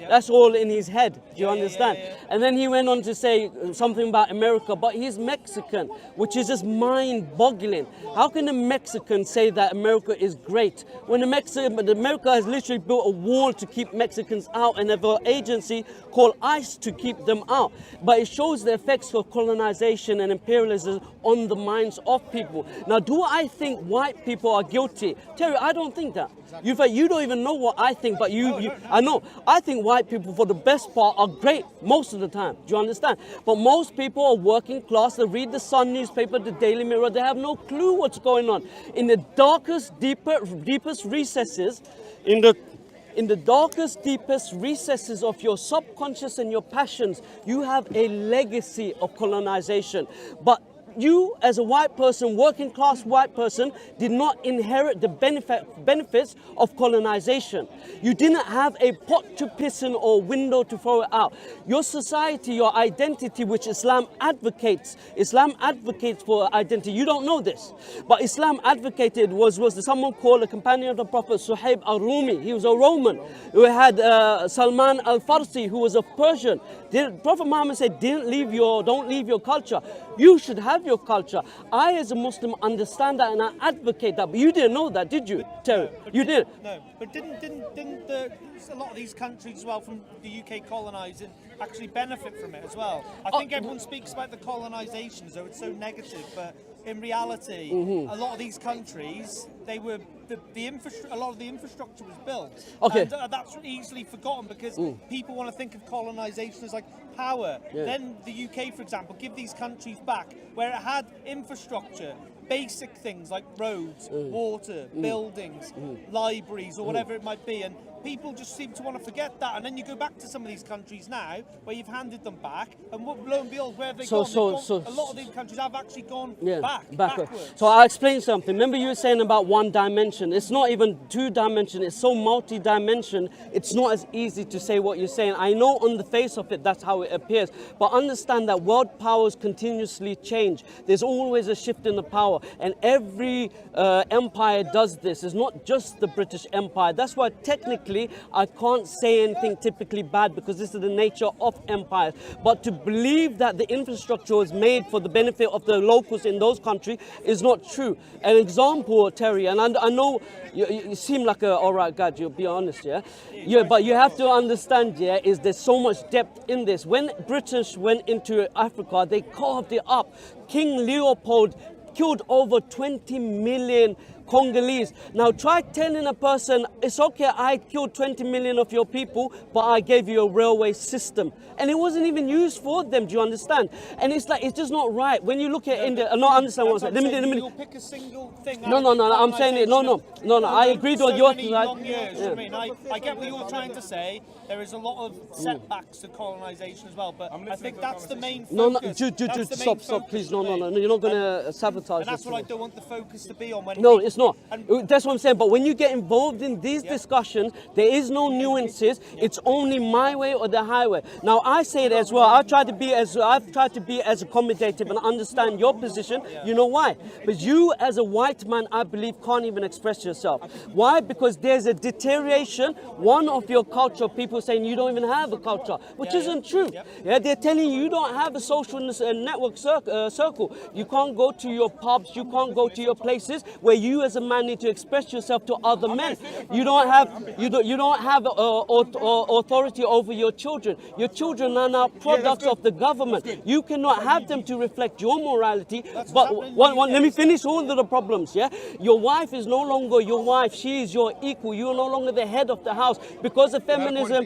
That's all in his head, do you understand? And then he went on to say something about America, but he's Mexican, which is just mind-boggling. How can a Mexican say that America is great when America has literally built a wall to keep Mexicans out and have an agency called ICE to keep them out? But it shows the effects of colonization and imperialism on the minds of people. Now, do I think white people are guilty? Terry, I don't think that. You don't even know what I think, but I know. I think white people, for the best part, are great most of the time. Do you understand? But most people are working class. They read the Sun newspaper, the Daily Mirror. They have no clue what's going on. In the darkest, deepest recesses, in the darkest, deepest recesses of your subconscious and your passions, you have a legacy of colonization. But you, as a white person, working class white person, did not inherit the benefits of colonization. You didn't have a pot to piss in or window to throw it out. Your society, your identity, which Islam advocates for identity. You don't know this, but Islam advocated was someone called a companion of the Prophet, Suhaib al-Rumi. He was a Roman. We had Salman al-Farsi, who was a Persian. Prophet Muhammad said, don't leave your culture. You should have your culture. I, as a Muslim, understand that and I advocate that. But you didn't know that, did you, Terry? You did. No, but didn't a lot of these countries as well from the UK colonising actually benefit from it as well? I think everyone speaks about the colonisation as though it's so negative, but in reality, a lot of these countries, they were a lot of the infrastructure was built. Okay. And that's easily forgotten because people want to think of colonisation as like power. Yeah. Then the UK, for example, give these countries back where it had infrastructure, basic things like roads, water, buildings, libraries, or whatever it might be, and people just seem to want to forget that. And then you go back to some of these countries now where you've handed them back, and lo and behold, where have they gone? A lot of these countries have actually gone backwards. So I'll explain something. Remember you were saying about one dimension. It's not even two dimension. It's so multi-dimension. It's not as easy to say what you're saying. I know on the face of it, that's how it appears. But understand that world powers continuously change. There's always a shift in the power. And every empire does this. It's not just the British Empire. That's why technically I can't say anything typically bad, because this is the nature of empires. But to believe that the infrastructure was made for the benefit of the locals in those countries is not true. An example, Terry, and I know you seem like a alright guy, you'll be honest, yeah, but you have to understand, is there's so much depth in this. When British went into Africa, they carved it up. King Leopold killed over 20 million Congolese. Now try telling a person, it's okay, I killed 20 million of your people, but I gave you a railway system. And it wasn't even used for them, do you understand? And it's like, it's just not right. When you look at India, I don't understand what I'm saying. Let me You'll pick a single thing. No, I'm saying it. No, I agree with your thing. I get what you're trying to say. There is a lot of setbacks to colonisation as well, but I think that's the main focus. Jude, stop, please. No, you're not going to sabotage. And that's what I don't want the focus to be on. It's not. That's what I'm saying. But when you get involved in these discussions, there is no nuances. It's only my way or the highway. Now, I say it as well. I've tried to be as accommodative and understand your position. You know why? Because you, as a white man, I believe, can't even express yourself. Why? Because there's a deterioration, one of your culture, people saying you don't even have a culture, which isn't true. They're telling you don't have a social network circle. You can't go to your pubs. You can't go to your places where you as a man need to express yourself to other men. You don't have authority over your children. Your children are now products of the government. You cannot have them to reflect your morality. But let me finish all of the problems. Your wife is no longer your wife. She is your equal. You are no longer the head of the house because of feminism.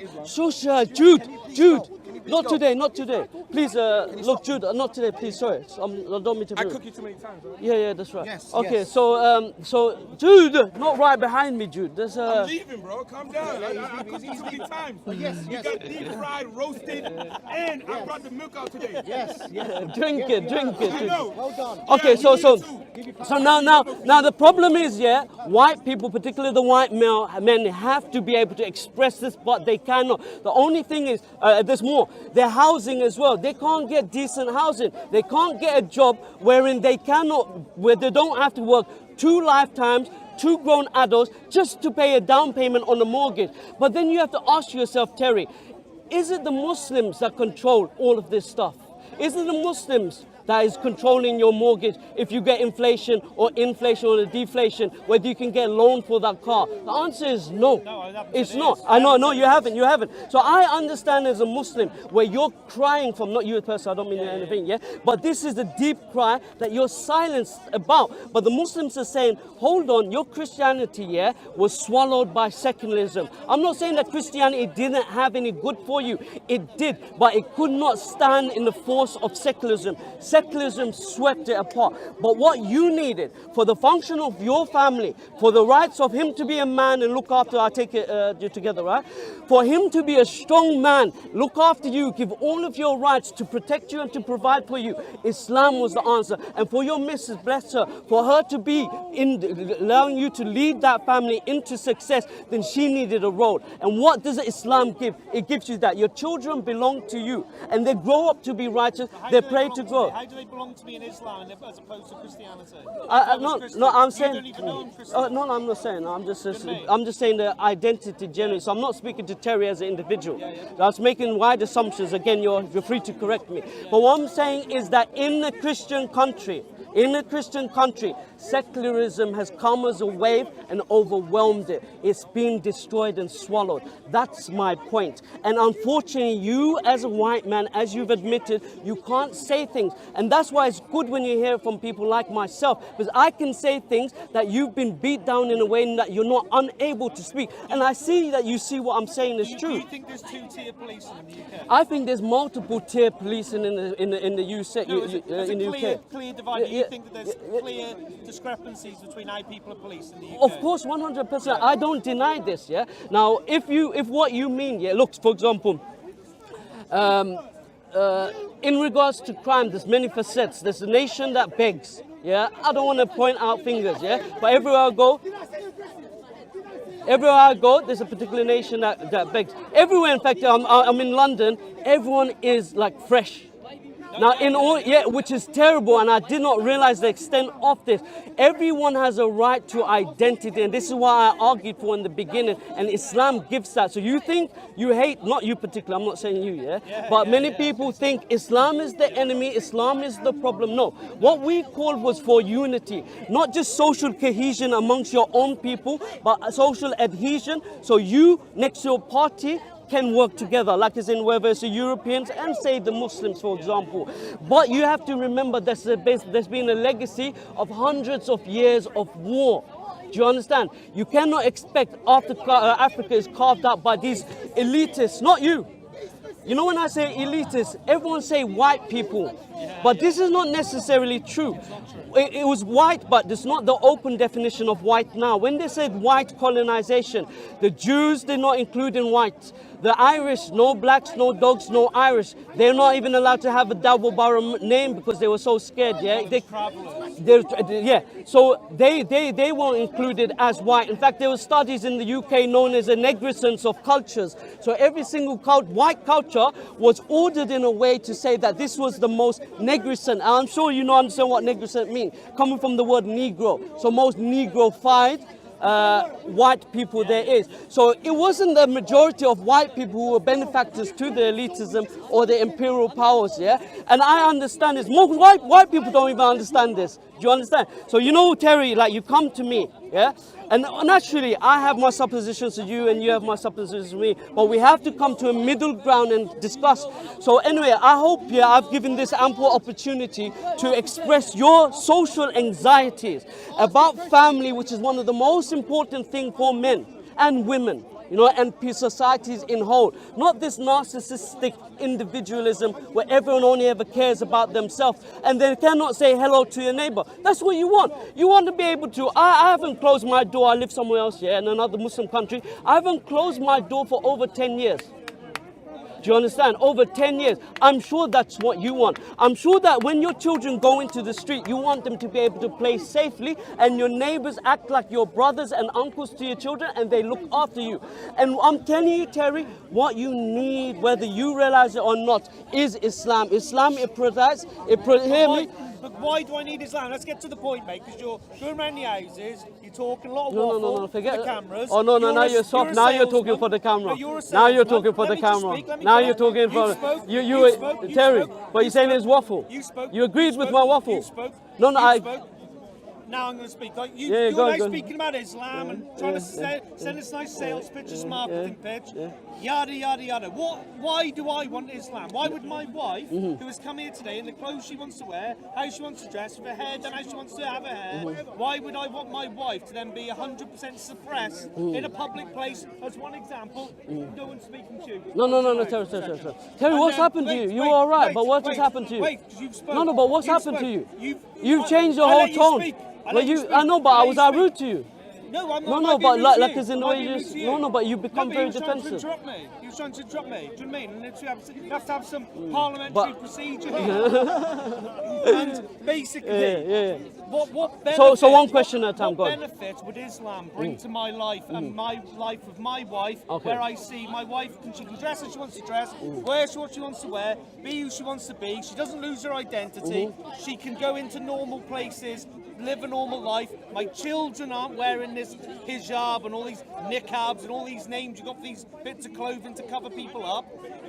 Jude. Not today. Please, look, Jude, not today, please, sorry. I don't mean to... I cook you too many times, right? Yeah, that's right. Yes, okay, yes. So, Jude, not right behind me, Jude. There's I'm leaving, bro. Calm down. I cooked you too many times. You got deep fried, roasted, and I brought the milk out today. Yes. Drink it. I know. Hold on. Okay, so now the problem is, white people, particularly the white men, have to be able to express this, but they cannot. The only thing is, there's more. Their housing as well. They can't get decent housing. They can't get a job where they don't have to work 2 lifetimes, two grown adults just to pay a down payment on the mortgage. But then you have to ask yourself, Terry, is it the Muslims that control all of this stuff? Is it the Muslims that is controlling your mortgage if you get inflation or deflation, whether you can get a loan for that car? The answer is no. It's not. I know, no, you haven't. So I understand as a Muslim where you're crying from, not you person, I don't mean anything, yeah? But this is the deep cry that you're silenced about. But the Muslims are saying, hold on, your Christianity, yeah, was swallowed by secularism. I'm not saying that Christianity didn't have any good for you. It did, but it could not stand in the force of secularism. Secularism swept it apart. But what you needed for the function of your family, for the rights of him to be a man and look after, I take it together, right? For him to be a strong man, look after you, give all of your rights to protect you and to provide for you. Islam was the answer. And for your Mrs. Bless her, for her to be allowing you to lead that family into success, then she needed a role. And what does Islam give? It gives you that. Your children belong to you and they grow up to be righteous. They pray to God. How do they belong to me in Islam as opposed to Christianity? No, I'm saying. You don't even know I'm Christian. No, I'm not saying. I'm just saying the identity generally. So I'm not speaking to Terry as an individual. I was making wide assumptions. Again, you're free to correct me. But what I'm saying is that in a Christian country, secularism has come as a wave and overwhelmed it. It's been destroyed and swallowed. That's my point. And unfortunately, you as a white man, as you've admitted, you can't say things. And that's why it's good when you hear from people like myself, because I can say things that you've been beat down in a way that you're not unable to speak. And I see that you see what I'm saying is true. Do you think there's two-tier policing in the UK? I think there's multiple tier policing in the UK. No, there's a clear divide. Yeah, Do you think that there's clear discrepancies between how people are policed in the UK? Of course, 100%. I don't deny this, yeah? Now, if what you mean, yeah, look, for example, in regards to crime, there's many facets. There's a nation that begs, yeah? I don't want to point out fingers, yeah? But everywhere I go, there's a particular nation that begs. Everywhere, in fact, I'm in London, everyone is like fresh. Now, which is terrible, and I did not realize the extent of this. Everyone has a right to identity, and this is why I argued for in the beginning, and Islam gives that. So you think you hate, not you particularly, I'm not saying you, but many people think Islam is the enemy, Islam is the problem. No, what we called was for unity, not just social cohesion amongst your own people, but social adhesion. So you, next to your party, can work together, like as in whether it's the Europeans and say the Muslims, for example. But you have to remember there's been a legacy of hundreds of years of war. Do you understand? You cannot expect after Africa is carved out by these elitists, not you. You know, when I say elitists, everyone say white people. But this is not necessarily true. It was white, but it's not the open definition of white now. When they said white colonization, the Jews did not include in white. The Irish, no blacks, no dogs, no Irish. They're not even allowed to have a double barrel name because they were so scared, yeah? So they weren't included as white. In fact, there were studies in the UK known as a negrescence of cultures. So every single white culture was ordered in a way to say that this was the most negrescent. And I'm sure you understand what negrescent means, coming from the word Negro. So most Negro-fied white people there is. So it wasn't the majority of white people who were benefactors to the elitism or the imperial powers, yeah? And I understand this. Most white people don't even understand this. Do you understand? So you know, Terry, like you come to me, yeah? And naturally, I have my suppositions to you and you have my suppositions to me. But we have to come to a middle ground and discuss. So anyway, I hope, yeah, I've given this ample opportunity to express your social anxieties about family, which is one of the most important things for men and women, you know, and societies in whole. Not this narcissistic individualism where everyone only ever cares about themselves and they cannot say hello to your neighbor. That's what you want. You want to be able to, I haven't closed my door. I live somewhere else, yeah, in another Muslim country. I haven't closed my door for over 10 years. Do you understand? Over 10 years. I'm sure that's what you want. I'm sure that when your children go into the street, you want them to be able to play safely and your neighbors act like your brothers and uncles to your children and they look after you. And I'm telling you, Terry, what you need, whether you realize it or not, is Islam. Islam, it protects, hear me? But why do I need Islam? Let's get to the point, mate, because you're going around the houses, you're talk and a lot of No, waffle no, no, forget for the it. cameras. Oh, no, no, now you're soft. Now you're talking salesman. for the camera. No, you're a Now you're salesman. talking for Let the me just camera. speak, let me Now go. you're talking for... You spoke, You, you spoke, you Terry, spoke, but you you're saying spoke, it's waffle. You spoke. You agreed you with spoke, my waffle. You spoke. No, no, you I... spoke. Now I'm going to speak. Like you, Yeah, you're go on, now go on. speaking about Islam and trying to send us nice sales pitches, marketing pitch, yada yada yada. Why do I want Islam? Why would my wife, who has come here today in the clothes she wants to wear, how she wants to dress, with her hair done how she wants to have her hair, why would I want my wife to then be 100% suppressed in a public place? As one example, no one's speaking to you. No, no, no, no, Terry. Terry, And what's then- happened to you? wait, You wait, were all right, wait, but what wait, just happened to you? Wait, 'cause you've spoken. No, no, but what's You've happened to spoken. you? You've changed the I whole let you tone. speak. I But let you you, speak. I know, but I let was you I speak. rude to you? No, I'm No, not. no, but like as in the way you just... No, no, but you No, become but very he was trying to defensive. interrupt me. He was trying to interrupt me. Do you know what I mean? And you have to have some parliamentary But- procedure here. And basically, what benefit, So one question at a time, go what on. benefit would Islam bring to my life and my life of my wife, Okay. where I see my wife, she can dress as she wants to dress, wear what she wants to wear, be who she wants to be. She doesn't lose her identity. She can go into normal places, live a normal life. My children aren't wearing this hijab and all these niqabs and all these names. You've got these bits of clothing to cover people up.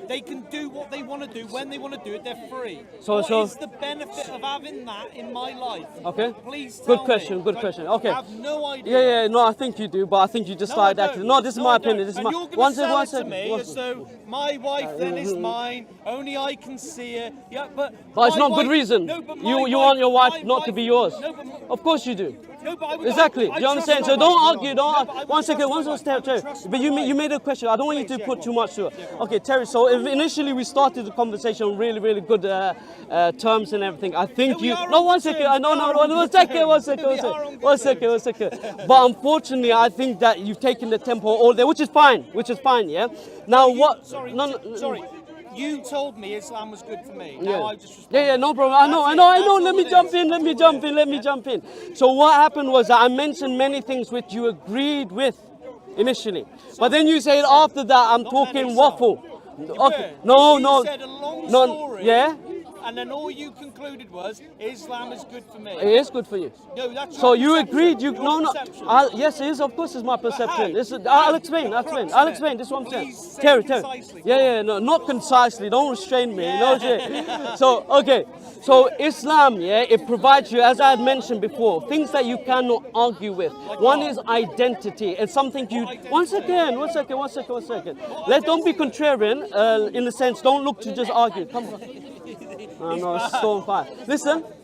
They can do what they want to do when they want to do it. They're free. What is the benefit of having that in my life? Okay. Please tell Good me. question, good question. Okay. I have no idea. Yeah, no, I think you do, but I think you just No, I started acting. don't. No, this is my I opinion. don't. This is And my... you're going to sell it to second. me as though my wife then is mine. Only I can see her. Yeah, but But it's my not good wife- reason. No, but You want your wife my not to be yours. No, but, Of course you do. no, but I would, Exactly. I Do you understand? trust So my don't wife. argue. No, but I would One second. trust One my second, wife. I Terry. would trust But my you wife. made a question. I don't want you to Please, put yeah, too go on. much to it. Okay, Terry. So initially we started the conversation on really good terms and everything. I think Yeah, we you. are No, on one good second. terms. No, We no, are no. on One good second. terms. One second. We One are on second. good One second. One second. But unfortunately, I think that you've taken the tempo all there, which is fine. Yeah. Now what? Sorry, No, sorry. You told me Islam was good for me. Now I just respond. Yeah, no problem. I know. Let me jump in. So what happened was that I mentioned many things which you agreed with initially. But then you said after that I'm talking waffle. Okay. No. You said a long story. Yeah? And then all you concluded was Islam is good for me. It is good for you. No, that's So your you perception. agreed. Your perception. Yes, it is. Of course, it's my perception. how? I'll explain. This is what I'm saying. Please say Terry. concisely. Yeah. No, not concisely. Don't restrain me. No shit. So okay. So Islam, it provides you, as I had mentioned before, things that you cannot argue with. One is identity. It's something you. One second. Don't be contrarian. In the sense, don't look to just argue. Come on. No, it's so on fire.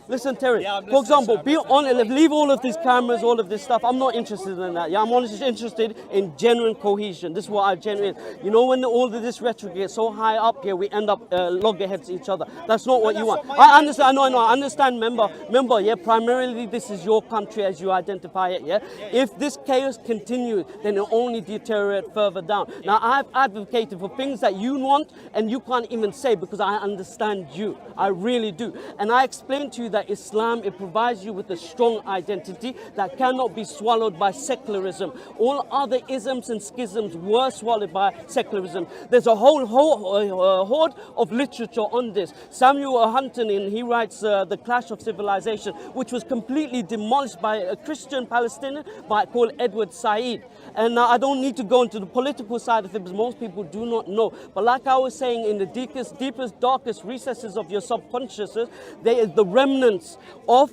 Listen, Terry. Yeah, I'm For example, listening, be honest. Leave all of these cameras, all of this stuff. I'm not interested in that. Yeah, I'm honestly interested in genuine cohesion. This is what I genuinely. You know, when all of this rhetoric gets so high up here, we end up loggerheads to each other. That's not what you want. I understand. I understand. Remember. Yeah. Primarily, this is your country as you identify it. Yeah. If this chaos continues, then it only deteriorate further down. Now, I've advocated for things that you want and you can't even say because I understand you. I really do. And I explained to you that Islam, it provides you with a strong identity that cannot be swallowed by secularism. All other isms and schisms were swallowed by secularism. There's a whole horde of literature on this. Samuel Huntington, he writes The Clash of Civilization, which was completely demolished by a Christian Palestinian called Edward Said. And I don't need to go into the political side of it because most people do not know. But like I was saying, in the deepest, darkest recesses of your subconsciousness, there is the remnants of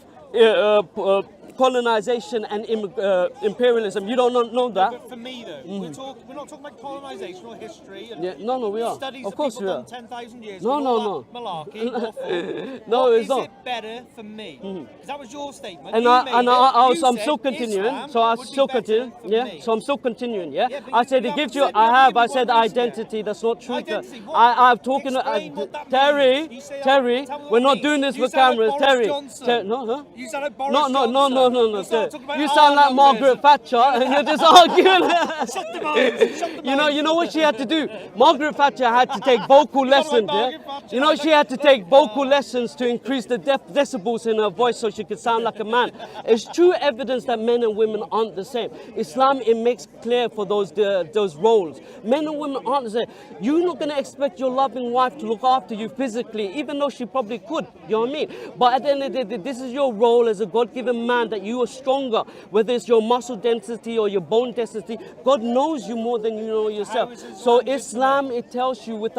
colonization and imperialism. You don't know that? But for me, though, we're not talking about colonization or history. And Yeah, no, we are. Studies Of course that we people are. done 10,000 years No, ago, no, all that malarkey, waffle. No, What it's is not. it better for me? Because that was your statement. And You I'm said still continuing. Islam So I would be still better continue. for Yeah. me. So I'm still continuing. Yeah. Yeah, but I said you it gives haven't you. said- you haven't I given said one reason yet. identity. That's not true. Identity, what? I've talking. Explain what that Terry, means. You say, Terry, tell me what we're it not means. doing this You with sound like cameras. Boris Terry, Johnson. no, huh? You sound like Boris No. Johnson. Terry. Talking about You sound like our Margaret numbers. Thatcher, and you're just arguing. Shut the mouth. Shut the mouth. You know what she had to do? Margaret Thatcher had to take vocal lessons. Yeah? Margaret Thatcher. You know she had to take vocal lessons to increase the decibels in her voice so she could sound like a man. It's true evidence that men and women aren't the same. Islam, it makes clear for those roles. Men and women aren't the same. You're not going to expect your loving wife to look after you physically, even though she probably could. You know what I mean? But at the end of the day, this is your role as a God-given man man that you are stronger, whether it's your muscle density or your bone density. God knows you more than you know yourself. So Islam, it tells you with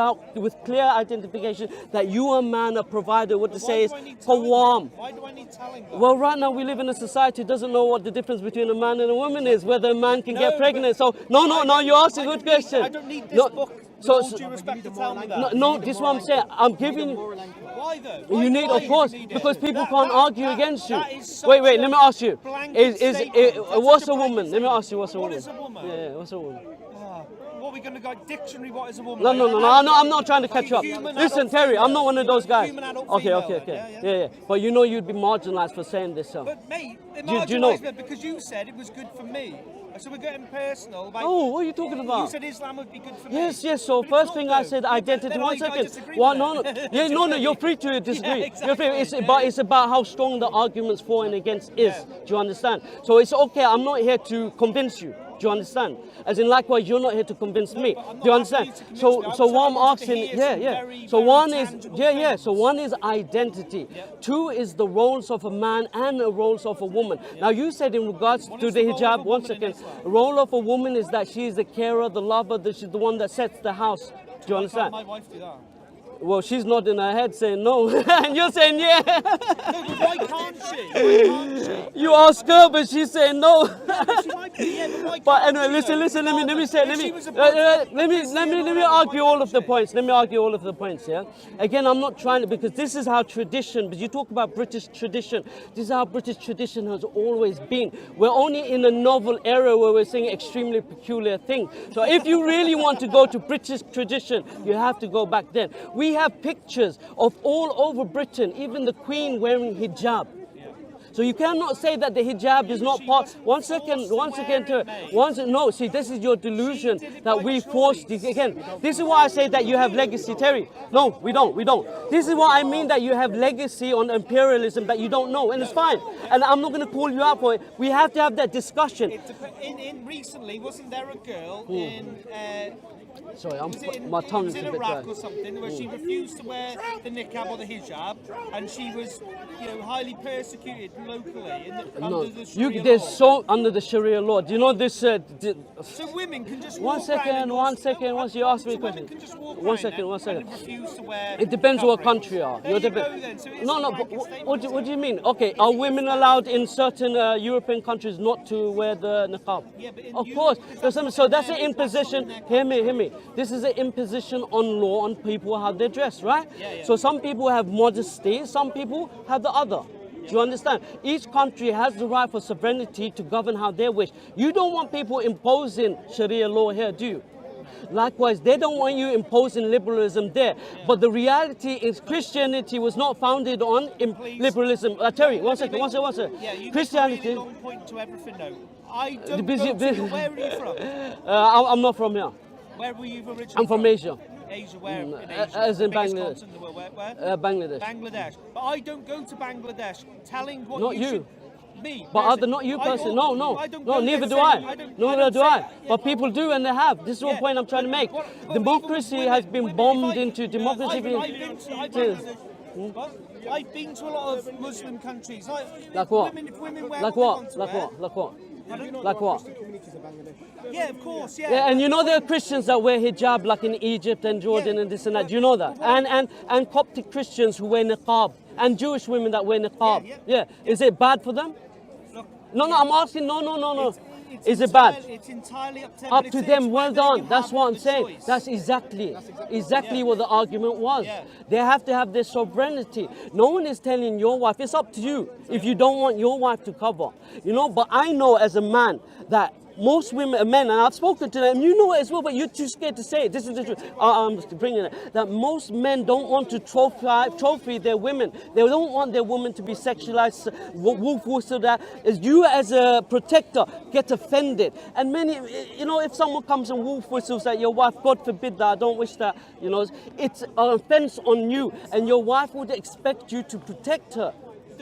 clear identification that you are a man, a provider. What to say is qawwam. Why do I need telling that? Well, right now we live in a society that doesn't know what the difference between a man and a woman is, whether a man can get pregnant. So no, you asked a good question. I don't need this book. With all due respect to tell me that. No, this is what I'm saying. I'm giving. Why though? You need, Why of course, do you need because it? people can't argue against you. that is such Wait, let a me ask you. blanket statement. That's What's such a a woman? blanket Let me ask you, what's a What woman? is a woman? Yeah, what's a woman? What are we going to go dictionary? What is a woman? No. I'm not trying to catch you up. Human Listen, adult Terry, I'm female. not one of those guys. Human adult Okay. female, Yeah. But you know you'd be marginalized for saying this. So. But mate, it Do you know? marginalised me because you said it was good for me. So we're getting personal. About, Oh, what are you talking about? You said Islam would be good for me. Yes. So But it's first not thing I though. said, identity. Then One I second. disagree Well, with no. that. Yeah, no. You're free to disagree. Yeah, exactly. You're free. It's about how strong the arguments for and against is. Yeah. Do you understand? So it's okay. I'm not here to convince you. Do you understand? As in, likewise, you're not here to convince me. but I'm Do you not understand? asking you to convince me. So what I'm I wanted to asking, hear some yeah. very, So very one is, tangible So things. one is identity. Two is the roles of a man and the roles of a woman. Now you said in regards to is the the role of hijab. a One woman in second. Islam? The role of a woman is that she is the carer, the lover. That she's the one that sets the house. Do you Why can't understand? my wife do that? Well, she's nodding her head saying no, and you're saying yeah. No, but why can't she? Why can't she? You ask her, but she's saying no. She might be, yeah, but why But can't anyway, she, listen. though? Let me say. If she was a Muslim, Let me argue all of the points. Let me argue all of the points. Yeah. Again, I'm not trying to, because this is how tradition. But you talk about British tradition. This is how British tradition has always been. We're only in a novel era where we're saying extremely peculiar things. So if you really want to go to British tradition, you have to go back then. We have pictures of all over Britain, even the Queen wearing hijab. So you cannot say that the hijab is not part. One second. No, see, this is your delusion that we forced. Again, this is why I say that you have legacy, Terry. No, we don't. This is what I mean, that you have legacy on imperialism that you don't know, and it's fine. And I'm not going to call you out for it. We have to have that discussion. In recently, wasn't there a girl in? Sorry, was my tongue is in a bit Iraq dry. or something where she refused to wear the niqab or the hijab, and she was, highly persecuted locally under the Sharia There's law. so under the Sharia law. Do you know this? So women can just One walk around second. and Once you ask me a so question. women can just walk One around second. and refuse to wear It depends what covering. country you are. There you go then. So it's No, a but blanket statement, what isn't do you mean? Okay, are women allowed in certain European countries not to wear the niqab? Yeah, but in of Europe, course. if So that's that's an not in imposition. their Hear me. This is an imposition on law on people how they dress, right? Yeah. So some people have modesty, some people have the other. Do you understand? Each country has the right for sovereignty to govern how they wish. You don't want people imposing Sharia law here, do you? Likewise, they don't want you imposing liberalism there. But the reality is Christianity was not founded on liberalism. Terry, one second. Yeah, you Christianity. make a really long point to everything though. I don't Busy- go to, where are you from? I'm not from here. Where were you originally I'm from Asia. Asia, where in as Asia? in The biggest Bangladesh. continent in the world, where? Bangladesh. Bangladesh. But I don't go to Bangladesh telling what Not you. should... Me. But personally. other, not you I personally. don't- No. I don't No, go neither there do saying- I. don't- Neither don't do say- I. yeah, But people do, and they have. This is one yeah. point I'm trying to make. But Democracy even has with been women, bombed if I- into democracy. I've been Cheers. I've been to a lot of Muslim countries. Like what? If women wear Like they what? want to Like wear- what? Like what? Pardon? Like what? Yeah, of course, yeah. Yeah, and you know there are Christians that wear hijab like in Egypt and Jordan and this and that. Do you know that? And Coptic Christians who wear niqab and Jewish women that wear niqab. Yeah. Is it bad for them? Look, No, I'm asking. No. it's Is it bad? It's entirely up to them. Up but to it's them, well whether you done. That's have what I'm the saying. choice. That's exactly what the argument was. Yeah. They have to have their sovereignty. No one is telling your wife, it's up to you if you don't want your wife to cover. But I know as a man that most women, men, and I've spoken to them, you know it as well, but you're too scared to say it. This is the truth. I'm just bringing it. That most men don't want to trophy their women. They don't want their women to be sexualized, wolf whistle that. As you as a protector get offended. And many, if someone comes and wolf whistles at your wife, God forbid that, I don't wish that, it's an offense on you. And your wife would expect you to protect her.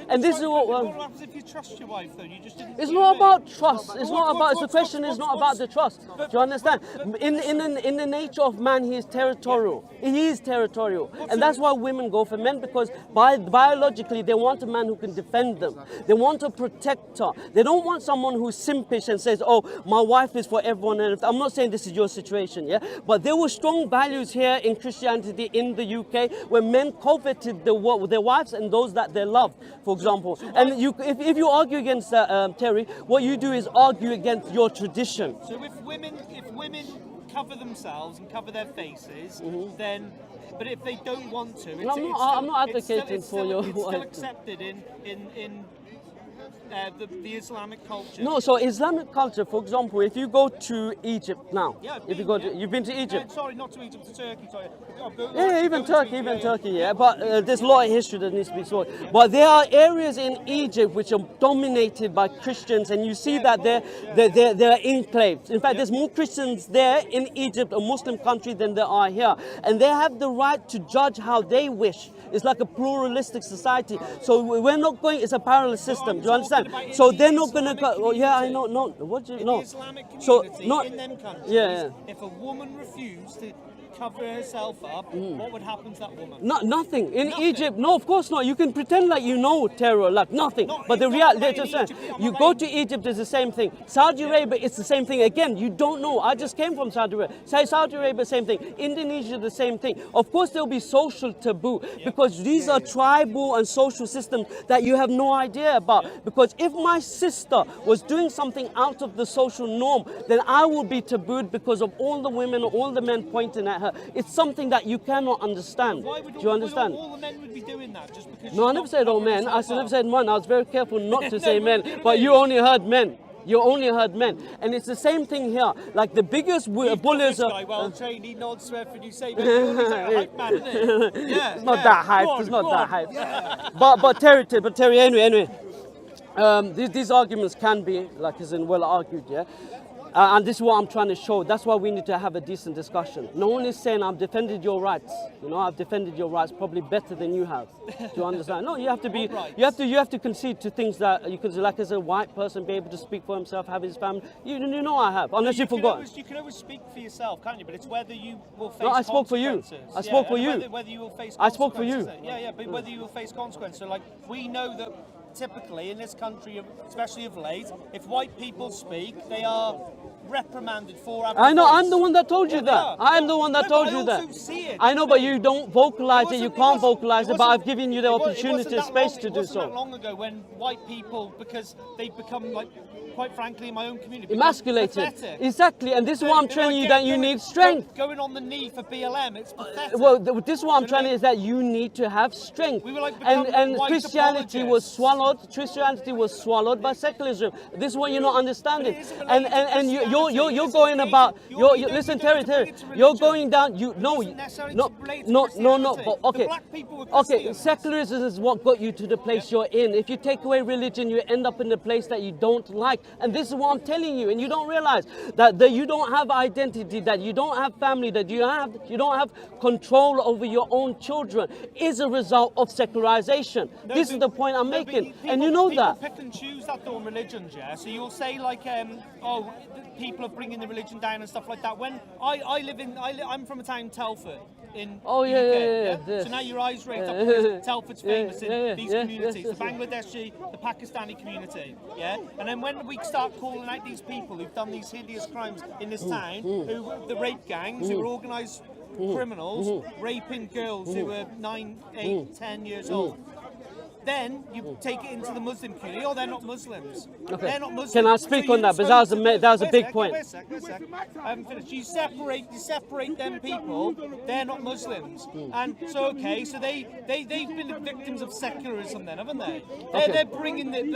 And this is what. What happens if you trust your wife, though? You just didn't. It's not about trust. It's not about. The question is not about the trust. Do you understand? In the nature of man, he is territorial. He is territorial, and that's why women go for men, because biologically they want a man who can defend them. They want a protector. They don't want someone who's simpish and says, "Oh, my wife is for everyone." And I'm not saying this is your situation, yeah. But there were strong values here in Christianity in the UK where men coveted their wives and those that they loved, for example. And if you argue against that, Terry, what you do is argue against your tradition. So if women cover themselves and cover their faces, then. But if they don't want to, I'm not advocating for your It's wife. still accepted in the Islamic culture. No, so Islamic culture, for example, if you go to Egypt now, Yeah, you've been to Egypt. Sorry, not to Egypt, to Turkey. Sorry. Yeah, even Turkey, yeah. But there's a lot of history that needs to be sorted. But there are areas in Egypt which are dominated by Christians, and you see that they're enclaves. In fact, there's more Christians there in Egypt, a Muslim country, than there are here, and they have the right to judge how they wish. It's like a pluralistic society. So we're not going. It's a parallel system. Do you understand? So they're not going to go. Oh, yeah, I know. No, what do you know? The Islamic community in them countries, yeah. if a woman refused to cover herself up, what would happen to that woman? Nothing. In Nothing. Egypt, no, of course not. You can pretend like you know terror, like nothing. No, but the it's reality, not like in Egypt. you go to Egypt, it's the same thing. Saudi Arabia, it's the same thing. Again, you don't know. I just came from Saudi Arabia. Say Saudi Arabia, same thing. Indonesia, the same thing. Of course, there'll be social taboo because these are tribal and social systems that you have no idea about. Because if my sister was doing something out of the social norm, then I will be tabooed because of all the women, all the men pointing at her. It's something that you cannot understand. Why would Do you understand? all the men would be doing that just because? No, I never said all men. I never said men. I was very careful not to say men. But you only heard men. You only heard men. And it's the same thing here. Like the biggest bullies are... Well trained, he nods to everything you say, but he's like a hype man, isn't he? Yeah, it's not that hype. It's not that hype. But Terry, anyway. These arguments can be, like, as in well argued, yeah? And this is what I'm trying to show. That's why we need to have a decent discussion. No one is saying I've defended your rights. You know, I've defended your rights probably better than you have. Do you understand? No, you have to be. You have to concede to things that you can, like as a white person, be able to speak for himself, have his family. You know I have, unless you forgot. You can always speak for yourself, can't you? But it's whether you will face. No, I spoke for you. I spoke for you. Whether you will face. I spoke for you. Yeah, but whether you will face consequences. So, like, we know that. Typically, in this country, especially of late, if white people speak, they are reprimanded for having I know, voice. I'm the one that told you that. I'm the one that told you that. I know, but you don't vocalize it, you can't vocalize it, but I've given you the opportunity and space to do so. It wasn't that long ago when white people, because they've become, like, quite frankly, in my own community, emasculated. pathetic. Exactly, and this is what I'm telling you, that you need strength. Going on the knee for BLM, it's pathetic. Well, this is what I'm trying to is that you need to have strength. We were like and white Christianity was swallowed. Christianity was swallowed by secularism. This is what you're not understanding. And you're going about. Listen, Terry. You're going down. But okay. Secularism is what got you to the place you're in. If you take away religion, you end up in the place that you don't like. And this is what I'm telling you. And you don't realize that you don't have identity, that you don't have family, that you don't have control over your own children is a result of secularization. This is the point I'm making. And you know that. People pick and choose that though in religions, yeah? So you'll say like, people are bringing the religion down and stuff like that. When I'm from a town, Telford. In oh the UK, yeah. So now your eyes raised up because Telford's famous in these communities, the Bangladeshi, the Pakistani community, yeah. And then when we start calling out these people who've done these hideous crimes in this town, the rape gangs, who are organised criminals, raping girls who are 9, 8, 10 years old. Then you take it into the Muslim community. Oh, they're not Muslims. Okay. They're not Muslims. Can I speak on that? Because that was a big point. Wait a sec. I haven't finished. You separate them people. They're not Muslims. And so they've been victims of secularism then, haven't they? They're bringing it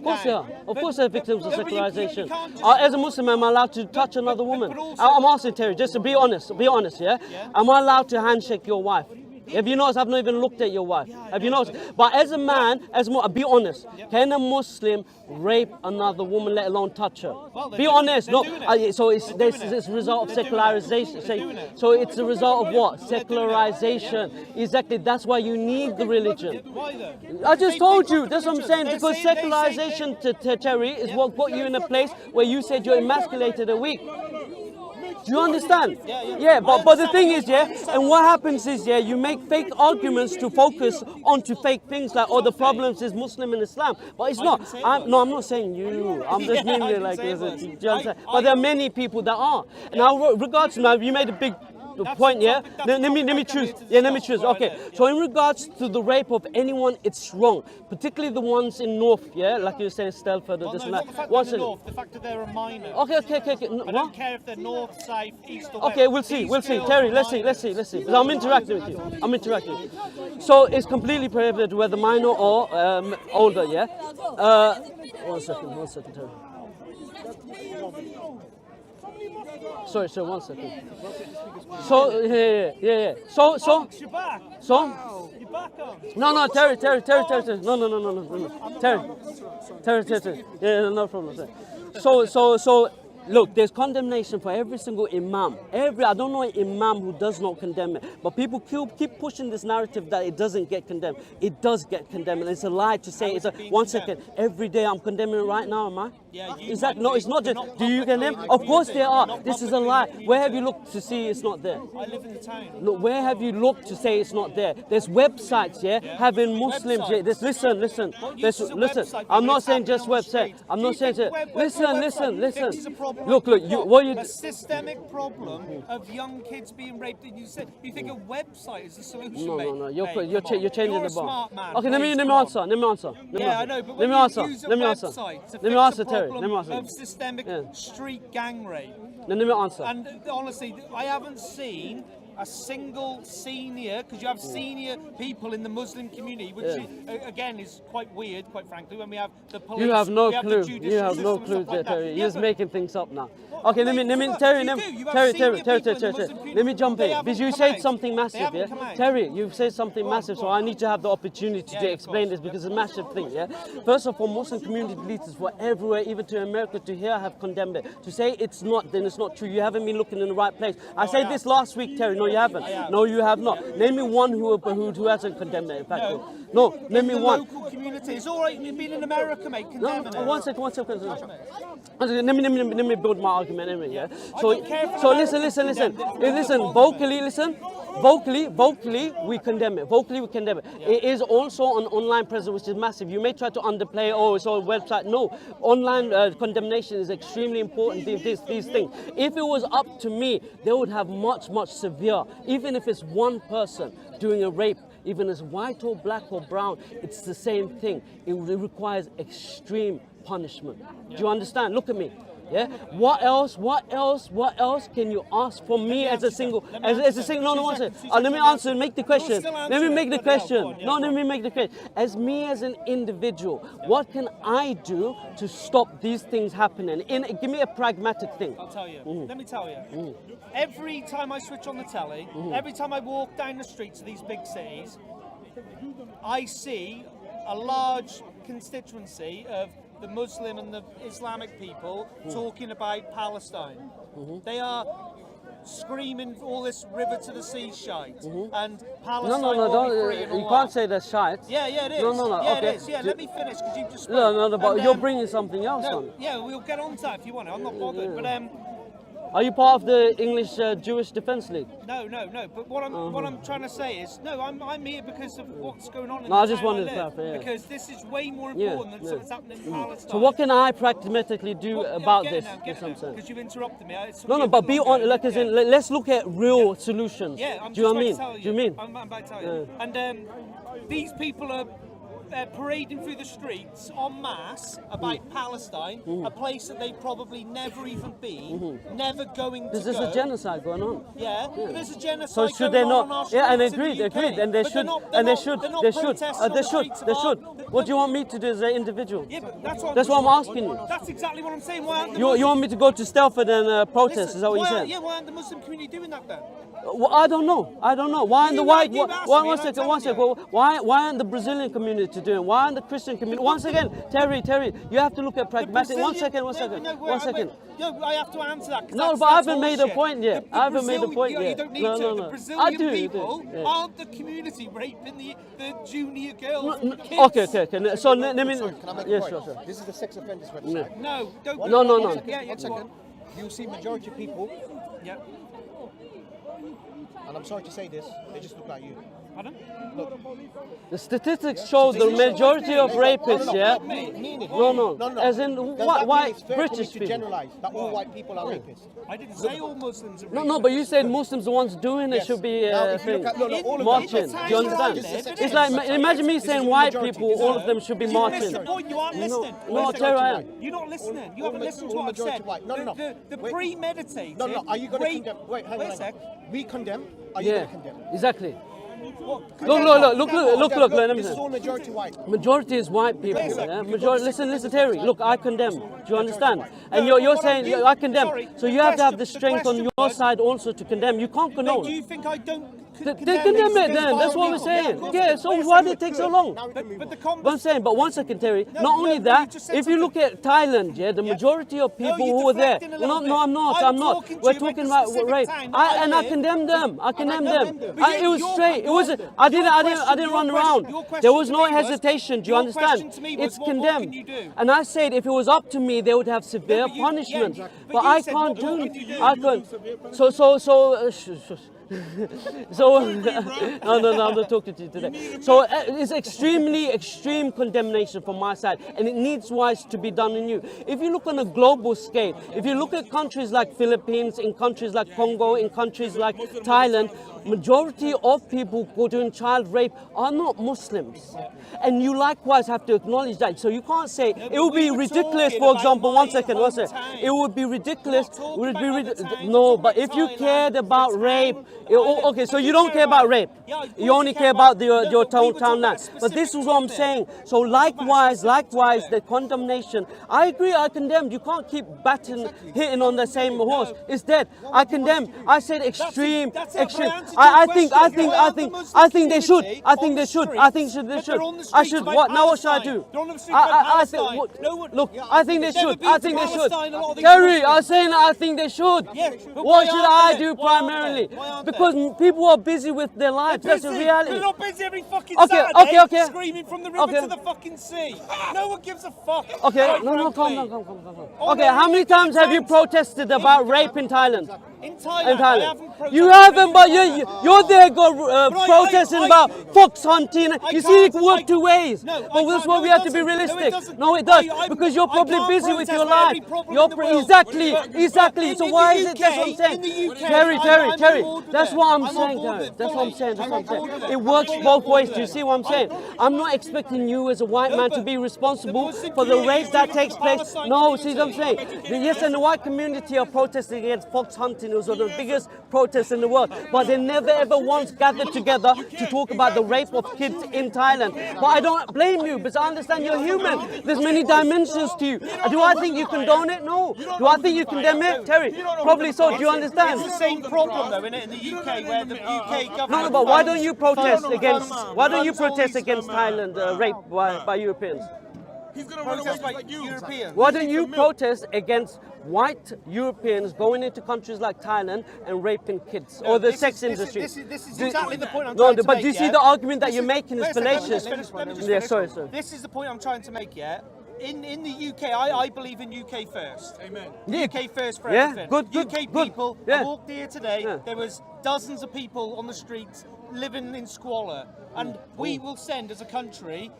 down. Of course they're victims of secularization. As a Muslim, am I allowed to touch another woman? I'm asking Terry, just to be honest, yeah? Am I allowed to handshake your wife? Have you noticed? I've not even looked at your wife. Have you noticed? But as a man, be honest. Can a Muslim rape another woman, let alone touch her? Be honest. No. So it's a result of secularization. So it's a result of what? Secularization. Exactly. That's why you need the religion. Why though? I just told you. That's what I'm saying. Because secularization, Terry, is what put you in a place where you said you're emasculated and weak. Do you understand? Yeah, but the thing is, and what happens is, you make fake arguments to focus onto fake things like, the problems is Muslim and Islam. But it's not. I'm not saying you. I'm just meaning like, do you understand? But there are many people that are. Now, regards to you made a big point, Let me choose. Let me choose. Okay. So in regards to the rape of anyone, it's wrong. Particularly the ones in North, like you say, Stelford or this and that. The fact that they're a minor. Okay. I don't care if they're north, south, east or west. Okay, we'll see. Terry, let's see. I'm interacting with you. So it's completely prohibited whether minor or older, One second, Terry. Sorry, 1 second. So, yeah. So. You're back. So. You're back on. No, Terry. No. Terry. Yeah, no problem. So. Look, there's condemnation for every single imam. I don't know an imam who does not condemn it. But people keep pushing this narrative that it doesn't get condemned. It does get condemned, and it's a lie to say it's a 1 second. Every day I'm condemning it right now, am I? Yeah, is that no? It's not just. Do you condemn? Of course there are. This is a lie. Where have you looked to see it's not there? I live in the town. Look, where have you looked to say it's not there? There's websites, having Muslims. Listen. I'm not saying just website. I'm not saying. Listen. Look. The systemic problem of young kids being raped. And you think a website is the solution? No. You're changing the bar. Smart man. Okay, let me answer. I know, but when you use a website to fix a problem of systemic street gang rape. Let me answer. And honestly, I haven't seen a single senior, because you have senior people in the Muslim community, which again is quite weird, quite frankly, when we have the police. You have no clue. You have no clue, Terry. You're just making things up now. Okay, Terry, let me jump in. Because you said something massive, Terry, you've said something massive, so I need to have the opportunity to explain this because it's a massive thing, First of all, Muslim community leaders for everywhere, even to America, to here, have condemned it. To say it's not, then it's not true. You haven't been looking in the right place. I said this last week, Terry. No, you haven't. No, you have not. Name me one who hasn't condemned it. In fact, no. Name me one. Local community. It's all right. You've been in America, mate. Condemning it. One second. Let me build my argument anyway. So listen. Vocally, we condemn it. It is also an online presence, which is massive. You may try to underplay, it's all website. No, online condemnation is extremely important. These things. If it was up to me, they would have much severe. Even if it's one person doing a rape, even as white or black or brown, it's the same thing. It requires extreme punishment. Do you understand? Look at me. What else can you ask from me as a single? No, one second. Let me answer. Make the question. Let me make the question. As me as an individual, what can I do to stop these things happening? Give me a pragmatic thing. I'll tell you. Let me tell you. Every time I switch on the telly, every time I walk down the streets of these big cities, I see a large constituency of the Muslim and the Islamic people talking about Palestine. They are screaming all this river to the sea shite and Palestine will be free and all you can't say that's shite. Yeah, it is. No, it okay. is. Let me finish because you've just spoke. But you're bringing something else on. Yeah, we'll get on to that if you want. I'm not bothered. But are you part of the English Jewish Defence League? No. But what I'm trying to say is, I'm here because of what's going on in I just wanted to clarify. Because this is way more important than what's happening in Palestine. So what can I pragmatically do about this? Because you've interrupted me. But be on. Let's look at real solutions. Yeah, do you know what I mean? Do you mean? I'm about to tell you. And these people are parading through the streets en masse about Palestine, a place that they've probably never even been, never going to go. There's a genocide going on. Yeah, but there's a genocide so should they not? And agreed, and they should, they should. What do you want me to do as an individual? Yeah, but that's what I'm asking you. That's exactly what I'm saying. Why aren't you want me to go to Stelford and protest? Is that what you said? Yeah, why aren't the Muslim community doing that then? Well, I don't know. Why aren't the white? keep asking One me, and I'm second. telling you. Well, why aren't the Brazilian community doing? Why aren't the Christian community? Once again, Terry, you have to look at pragmatic. One second. No, I have to answer that. 'cause No, that's- but I that's haven't made a bullshit. point yet. I haven't made a point You yet. don't need No, to. no, The no. Brazilian I do. people Yeah. aren't the community raping the junior girls. No, and kids. Okay. So let me. Sorry, can I make a Yeah, point? sure. This is the sex offenders website. No, don't. No. Yeah, One second. You see majority of people, Yeah. and I'm sorry to say this, they just look like you. Pardon? The statistics show the majority of rapists, yeah. No. As in Does that white mean it's fair for me British to people. generalize that all white people are rapists? I didn't say all Muslims are No, but you said Muslims, the ones doing it, Yes. should be Now, if you thing. look at- no, all of them. marching. Do you understand? This is It's like imagine me This is saying the white majority. people, This is all of them should be You marching. missed the point. You aren't listening. No, Where's the Terry, I majority am. You're not listening. You All haven't listened to all what I've majority said. white. No. The Wait. premeditated. No. Are you going to rape- condemn? Wait, hang Wait on. a sec. We condemn. Are you Yeah, going to condemn? exactly. What? Look. Let me This is say. all majority white. Majority is white people. Wait a second. Yeah? Majority. Listen, Terry. Look, I condemn. Do you understand? And you're saying I condemn. Sorry, So you have to have the the strength on question your was- side also to condemn. You can't Wait, condone. do you think I don't They condemn condemn these it things then. That's what we're violently? saying. of course. Yeah. So Wait a why second. did it take so long? But the But I'm saying, but one second, Terry. No, not only no, that, you just said if you look at Thailand, yeah, the majority of people you're who were there. deflecting a little No, I'm bit. not. I'm I'm not. talking to We're you about talking the about specific rape. time that I And I live. condemned them. I condemned them. But It was your- straight. It was. your- I didn't your run question- around. your question There was to no me was- hesitation. Do you your understand? question to me was, It's what more condemned. can you do? And I said if it was up to me, they would have severe but you- punishment. yeah, but But you I said, can't what more do. can you do? I can't. So no, I'm not talking to you today. So it's extreme condemnation from my side, and it needs wise to be done in you. If you look on a global scale, if you look at countries like Philippines, in countries like Congo, in countries like Thailand, majority of people who are doing child rape are not Muslims, and you likewise have to acknowledge that. So you can't say it would be we were ridiculous. talking For about example, my one second. hometown. It would be ridiculous. We're not Would it be talking about other towns, no? we're But talking if you about cared Thailand, about the rape, town, okay, so I you do don't care care about about rape. it. Yeah, of You course only I care care about about- your no, but we were town talking land. about a But this is specific what I'm topic. saying. So We're talking about a likewise, specific the topic. condemnation. I agree. I condemned. You can't keep hitting on the same horse. It's dead. I condemn. I said extreme. That's Extreme. I answered I your think question. I think they should. Community I think on they the should. streets, I think they but should. they're on the I streets should. by What now? What should I Palestine. do? They're on the streets by I think. Palestine. No one- Look, Yeah, I think they I've never should. been I to think they should. Palestine, a lot of these Terry, Muslims. I was saying I think they should. Yes, but What why should aren't I they? do Why aren't primarily? they? Why aren't Because people are busy with their lives. That's a Busy. reality. They're not busy every fucking Okay, Saturday okay. screaming from the river Okay. to the fucking sea. No one gives a fuck. Okay, quite no, frankly. come. Oh, Okay, no, how you many can times have you attend- protested about rape in Thailand? In In Thailand, I Thailand. haven't protested. You haven't, but you're there I- protesting I- about fox hunting. You see, it can't- works I- two ways. No, I But that's can't- why no, we it have to be doesn't. No, it realistic. doesn't. No, it does. I- Because you're I probably can't busy with protest your about life. every problem You're in the world. exactly. In So the why is it? That's what I'm UK, saying. in the UK, Terry. I'm on board with That's it. what I'm I'm on saying, board Terry. with That's it. what I'm saying. I'm on board with it. It I'm works on both board ways. with Do you it. see what I'm saying? I'm not expecting you as a white No, man to but be responsible Muslim for the community rape is that doing takes the place. Palestine No, see what I'm community. saying? Yes, and the white community are protesting against fox hunting. It was one of the biggest protests in the world. But they never ever once gathered together to talk about the rape of kids in Thailand. But I don't blame you because I understand you're human. There's many dimensions to you. Do I think you condone it? No. Do I think you condemn it? Terry, probably so. Do you understand? It's the same problem, though, isn't it, in the UK, where the UK government... No, but why don't you protest funds- against? Why don't you funds all protest these- against Thailand rape by Europeans? He's gonna run away Protest just by like you. Europeans. Why don't you protest against white Europeans going into countries like Thailand and raping kids or the This sex is- this is- industry? This is exactly the point I'm No, trying to but make, do you see yeah? the argument that This you're is- making is wait a second, let me fallacious? just finish, let me just Yeah, finish. sorry. This is the point I'm trying to make, yeah? In the UK, I believe in UK first. Amen. Yeah. UK first for Yeah, everything. good, UK good. people, Yeah. I walked here today, Yeah. there was dozens of people on the streets living in squalor. And we will send, as a country,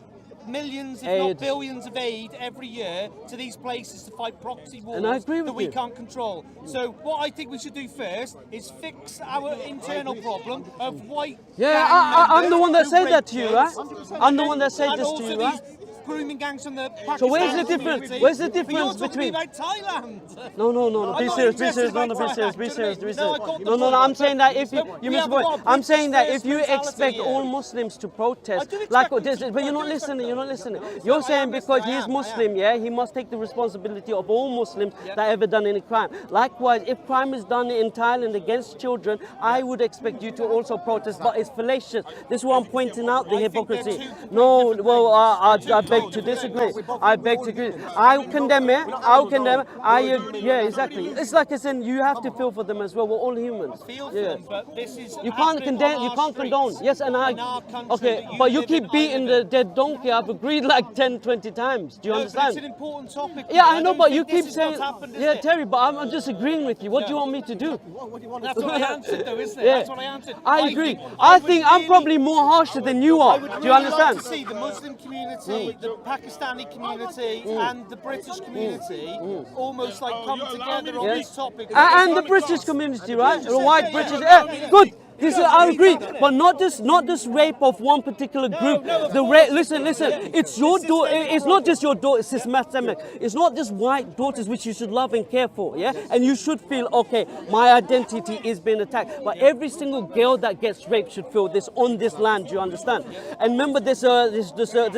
millions, if not Aid. billions of aid every year to these places to fight proxy wars And I agree with that we you. can't control. So what I think we should do first is fix our internal problem of white Yeah, gang I'm the members one that who said rape that to you, right? kids. I'm the one that said And this to also you, right? grooming gangs from the Pakistan So where's the difference? community. Where's the But you're difference talking to me between? about Thailand. No. I'm Be not serious. interested No, about be serious. Thailand. Be Do you know serious. what I mean? Be No, I serious. got the No. point. I'm saying that if you We miss have what got a I'm saying that British if you mentality expect here. all Muslims to protest, I do like expect them to. but I you're do not expect listening. them. You're not listening. No, You're I saying am because listening. I he's am. Muslim, yeah, he must take the responsibility of all Muslims that ever done any crime. Likewise, if crime is done in Thailand against children, I would expect you to also protest. But it's fallacious. This is what I'm pointing out, the I think they're hypocrisy. two completely No, different well, things. I beg to disagree. I beg to agree. I condemn it. I'll condemn it. Yeah, exactly. It's like I said, you have to feel for them as well. We're all humans. Feel for Yeah. them, but this is You can't happening condemn. on You our can't condone. streets, Yes, and in our country Okay, that but you live keep in, I beating live the in. dead donkey. I've agreed like 10, 20 times. Do you No, but understand? it's an important topic. Yeah, mate. I know, don't but think you this keep is saying, what's happened, is yeah, it? Terry. But I'm disagreeing with you. What do you want me to do? That's what I answered, though, isn't it? Yeah. That's what I answered. I agree. would I think I'm really- probably more harsher than you I are. would Do really you understand? like to see the Muslim community, the Pakistani community, and the British community almost like come together on this topic. And the British community, right? The white British. Yeah, good. This is, I agree, but not this rape of one particular group. Listen. It's your daughter. It's not just your daughter. It's systemic. It's not just white daughters which you should love and care for. Yeah, and you should feel okay. My identity is being attacked. But every single girl that gets raped should feel this on this land. Do you understand? And remember, this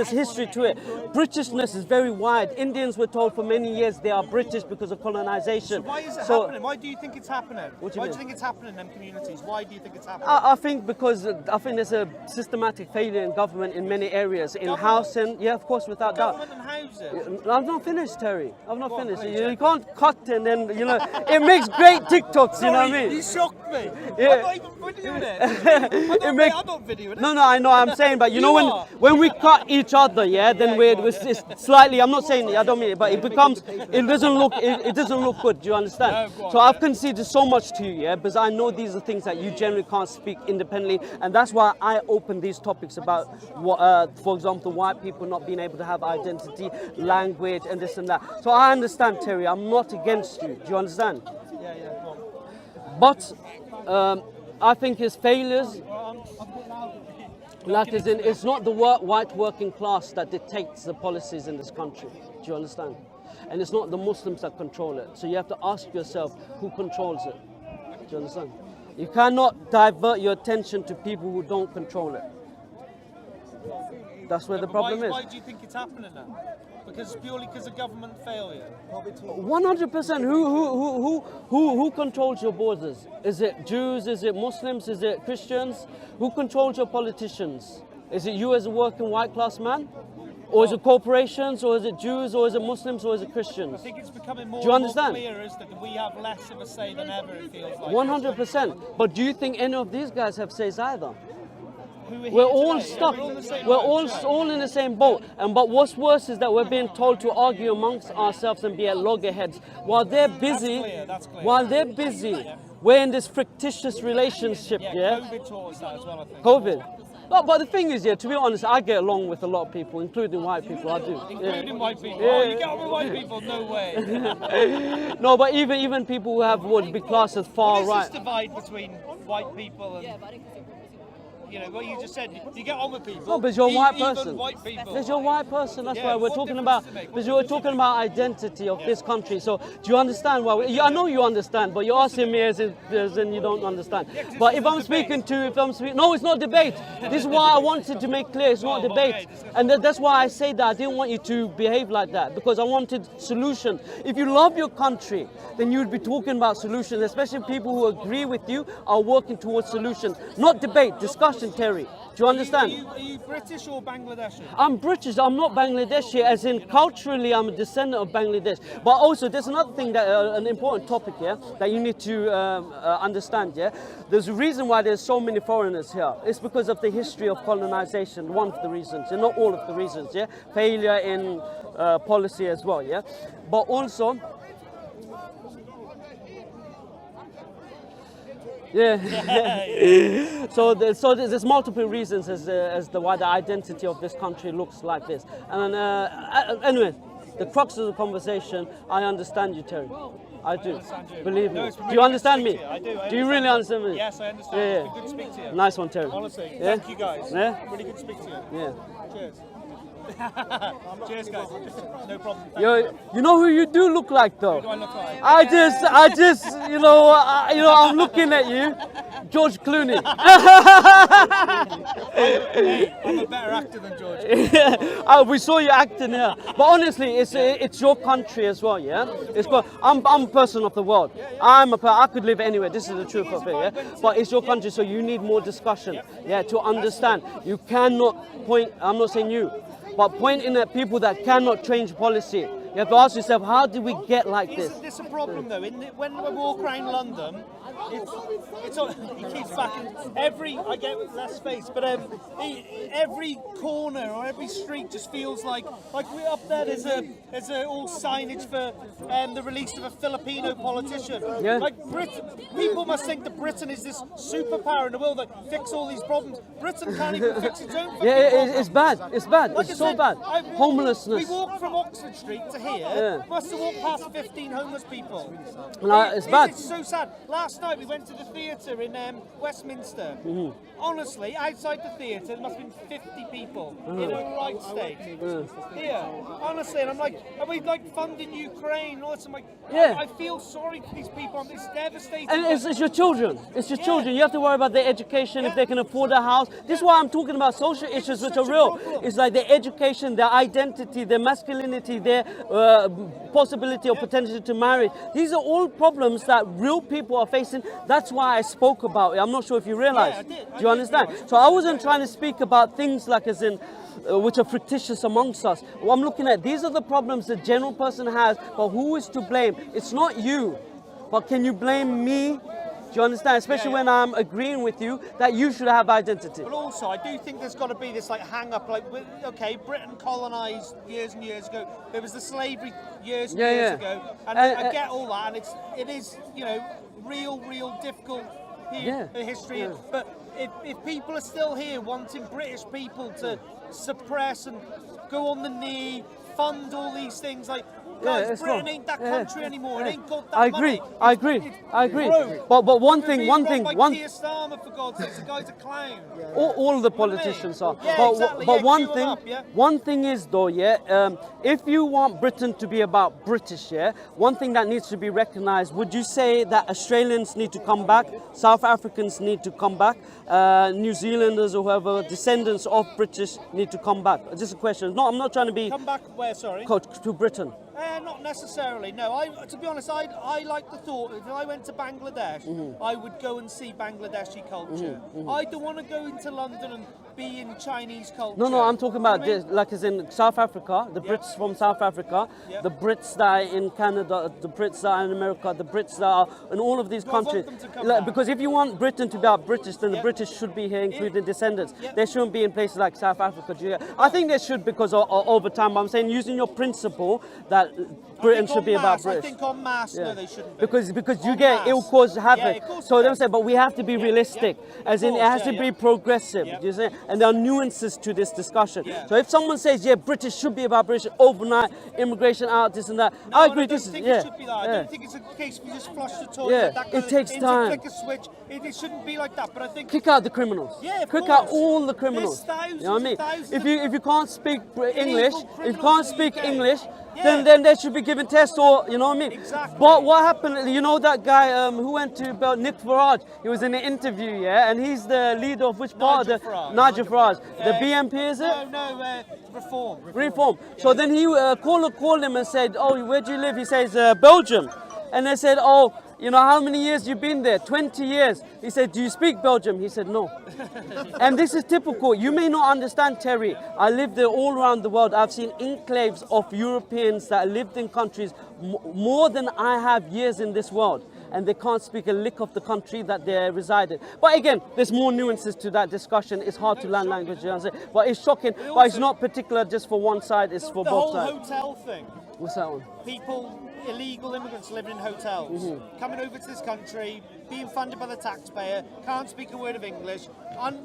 history to it. Britishness is very wide. Indians were told for many years they are British because of colonization. Why is it happening? Why do you think it's happening? What do you Why mean? do you think it's happening in them communities? Why do you think it's happening? I think because I think there's a systematic failure in government in many areas, in housing. Yeah, of course, without doubt. Government and housing. I've not finished, Terry. I've not finished. You can't cut and then it makes great TikToks. You know what I mean? You shocked me. Yeah. I'm not even videoing it. I'm not videoing it. No, I know. I'm saying, but you know when we cut each other, yeah, then it's slightly. I'm not saying it, I don't mean it, but it becomes. It doesn't look good. Do you understand? No, go on, So I've conceded so much to you, yeah, because I know these are things that you generally can't speak independently, and that's why I open these topics about what, for example, white people not being able to have identity, language, and this and that. So I understand, Terry. I'm not against you. Do you understand? Yeah, go on. But I think his failures, like as in, it's not the white working class that dictates the policies in this country. Do you understand? And it's not the Muslims that control it. So you have to ask yourself who controls it. Do you understand? You cannot divert your attention to people who don't control it. That's where the problem is. Why do you think it's happening now? Purely because of government failure. 100%. Who controls your borders? Is it Jews? Is it Muslims? Is it Christians? Who controls your politicians? Is it you as a working white class man? Or is it corporations? Or is it Jews? Or is it Muslims? Or is it Christians? I think it's becoming more Do you and more understand? clear is that we have less of a say than ever, it feels like. 100%. But do you think any of these guys have says either? Who are We're here all today? stuck. We're all in the same We're boat. all in the same boat. But what's worse is that we're being told to argue amongst ourselves and be at loggerheads while they're busy. That's clear. While they're busy, we're in this fictitious relationship. Yeah. COVID taught us that as well, I think. COVID. No, but the thing is, yeah, to be honest, I get along with a lot of people, including white people. I do. Including white people. Yeah. Oh, you get on with white people? No way. No, but even people who have would be classed as far What is right. this divide between white people and, what you just said? You get on with people. No, but you're a white even person. white people. Because you're a white person. That's Yeah, why we're what talking difference about. does it make? Because you're talking about identity of this country. So do you understand why? I know you understand, but you're asking me as in you don't understand. But if I'm speaking no, it's not debate. This is why I wanted to make clear it's not debate, and that's why I say that I didn't want you to behave like that because I wanted solution. If you love your country, then you'd be talking about solutions, especially people who agree with you are working towards solutions, not debate, discussion, Terry. Do you understand? Are you British or Bangladeshi? I'm British, I'm not Bangladeshi, as in culturally I'm a descendant of Bangladesh. But also there's another thing, that an important topic here that you need to understand, yeah? There's a reason why there's so many foreigners here. It's because of the history of colonization, one of the reasons, and not all of the reasons, yeah? Failure in policy as well, yeah? But also, yeah. So there's multiple reasons as to why the identity of this country looks like this. And anyway, the crux of the conversation, I understand you, Terry. I do. Believe me. No, it's been Do you really understand good me? to speak to you. I do. Do you really understand me? Yes, I understand. Yeah, It's been good to speak to you. Nice one, Terry. Honestly, Yeah? thank you guys. Yeah? Really good to speak to you. Yeah. Cheers. Cheers, guys. No problem. Thank You know who you do look like though? do I look like? I just, I'm looking at you, George Clooney. Hey, I'm a better actor than George. We saw you acting here, but honestly, it's your country as well, yeah. I'm a person of the world. I could live anywhere. This is the truth of it, yeah. But it's your country, so you need more discussion, yeah, to understand. You cannot point. I'm not saying you, but pointing at people that cannot change policy. You have to ask yourself, how did we get like this? Isn't this a problem though? When we walk around London, it's he keeps backing I get less space, but every corner or every street just feels like we're up there. There's a all signage for the release of a Filipino politician. Yeah. Like people must think that Britain is this superpower in the world that fix all these problems. Britain can't even fix its own. It's bad. It's bad. Like It's I so said, bad. We Homelessness. walked from Oxford Street to here. Yeah. Must have walked past 15 homeless people. It's bad. It's so sad. Last night we went to the theatre in Westminster. Mm-hmm. Honestly, outside the theatre there must have been 50 people in a right state. Here, honestly, and I'm like, are we like funding Ukraine? All this? I'm like, Yeah. I feel sorry for these people. It's devastating. And it's your children. It's your children. You have to worry about their education, if they can afford a house. This is why I'm talking about social issues which are real. It's like their education, their identity, their masculinity, their possibility or potential to marry. These are all problems that real people are facing. That's why I spoke about it. I'm not sure if you realize. Yeah, I did. Do you understand? So I wasn't trying to speak about things like as in which are fictitious amongst us. What I'm looking at, these are the problems the general person has, but who is to blame? It's not you, but can you blame me? Do you understand? Especially when I'm agreeing with you that you should have identity. But also, I do think there's got to be this like hang-up. Like, okay, Britain colonised years and years ago. There was the slavery years and years ago, and I get all that, and it is real difficult history. Yeah. But if people are still here wanting British people to suppress and go on the knee, fund all these things, like. Guys, Britain ain't that country anymore. It ain't got that money. I agree. But one thing. Keir Starmer, for God's sake, the guy's a clown. All the politicians are. Yeah, but exactly. but Yeah, one thing is though, if you want Britain to be about British, one thing that needs to be recognised, would you say that Australians need to come back, South Africans need to come back, New Zealanders or whoever, descendants of British need to come back? Just a question. No, I'm not trying to be... Come back where, sorry? To Britain. Not necessarily, no. To be honest, I like the thought that if I went to Bangladesh, I would go and see Bangladeshi culture. I don't want to go into London and be in Chinese culture. No, I'm talking about this, like as in South Africa, the Brits from South Africa, the Brits that are in Canada, the Brits that are in America, the Brits that are in all of these countries. Because if you want Britain to be about British, then the British should be here, including descendants. They shouldn't be in places like South Africa. I think they should because over time, I'm saying using your principle that Britain should be about British. I think en masse, no, they shouldn't be. Because you get, it will cause havoc. So they say, but we have to be realistic, as in it has to be progressive. You see? And there are nuances to this discussion. So if someone says, British should be about British, overnight immigration out, this and that, no, I agree. I don't think it should be that. I don't think it's a case we just flush the toilet. It takes time. Flick a switch. It shouldn't be like that. But I think kick out the criminals. Kick out all the criminals. Thousands, you know what I mean? If you can't speak English, then they should be given tests, or you know what I mean. Exactly. But what happened? You know that guy who went to Nick Farage? He was in an interview, and he's the leader of which part? Nigel Farage. The BNP, is it? No, Reform. Reform. So then he called him and said, "Oh, where do you live?" He says, "Belgium." And they said, "Oh, you know, how many years you been there?" 20 years. He said, "Do you speak Belgium?" He said, "No." And this is typical. You may not understand, Terry. I lived there all around the world. I've seen enclaves of Europeans that lived in countries more than I have years in this world. And they can't speak a lick of the country that they reside in. But again, there's more nuances to that discussion. It's hard to learn language, you know what I'm saying? But it's shocking. But it's not particular just for one side, it's for both sides. The whole hotel thing. What's that one? People, illegal immigrants living in hotels, coming over to this country, being funded by the taxpayer, can't speak a word of English,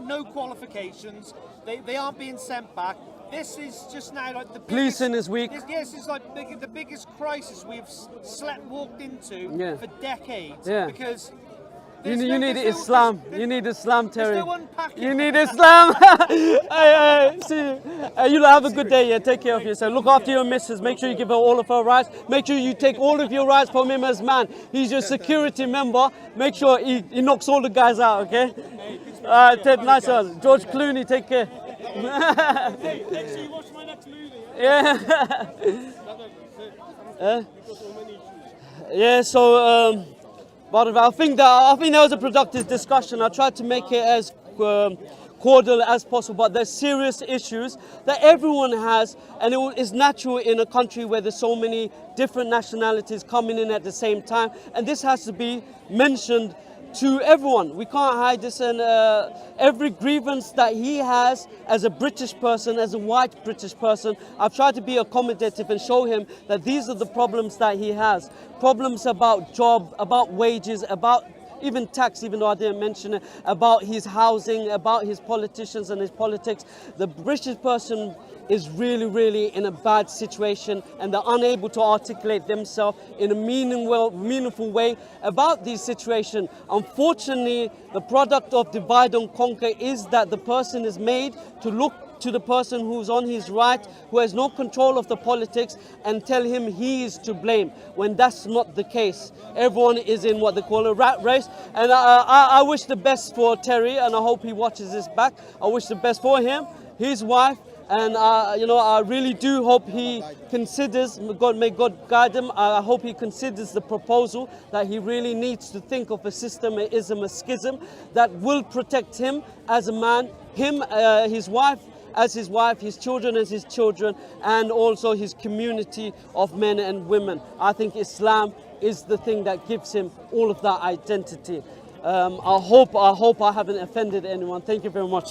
no qualifications, they aren't being sent back. This is just now like the biggest... Policing is weak. This is like the biggest crisis we've walked into for decades. Yeah. Because You need Islam. You need Islam, Terry. no unpacking. You need Islam. Hey, see you. You have a good day. Yeah, take care of yourself. Look after your missus. Make sure you give her all of her rights. Make sure you take all of your rights from him as man. He's your security member. Make sure he knocks all the guys out. Okay. Ted, nice one. George Clooney, take care. Hey, make sure you watch my next movie. Yeah. Yeah. So. But I think that was a productive discussion. I tried to make it as cordial as possible, but there's serious issues that everyone has, and it's natural in a country where there's so many different nationalities coming in at the same time, and this has to be mentioned to everyone. We can't hide this, and every grievance that he has as a British person, as a white British person, I've tried to be accommodative and show him that these are the problems that he has. Problems about job, about wages, about even tax, even though I didn't mention it, about his housing, about his politicians and his politics. The British person is really in a bad situation, and they're unable to articulate themselves in a meaningful way about these situations. Unfortunately, the product of divide and conquer is that the person is made to look to the person who's on his right, who has no control of the politics, and tell him he is to blame, when that's not the case. Everyone is in what they call a rat race, and I wish the best for Terry, and I hope he watches this back. I wish the best for him, his wife, and I really do hope he considers, may God guide him, I hope he considers the proposal that he really needs to think of a system, a ism, a schism that will protect him as a man, him, his wife as his wife, his children as his children, and also his community of men and women. I think Islam is the thing that gives him all of that identity. I hope I haven't offended anyone. Thank you very much.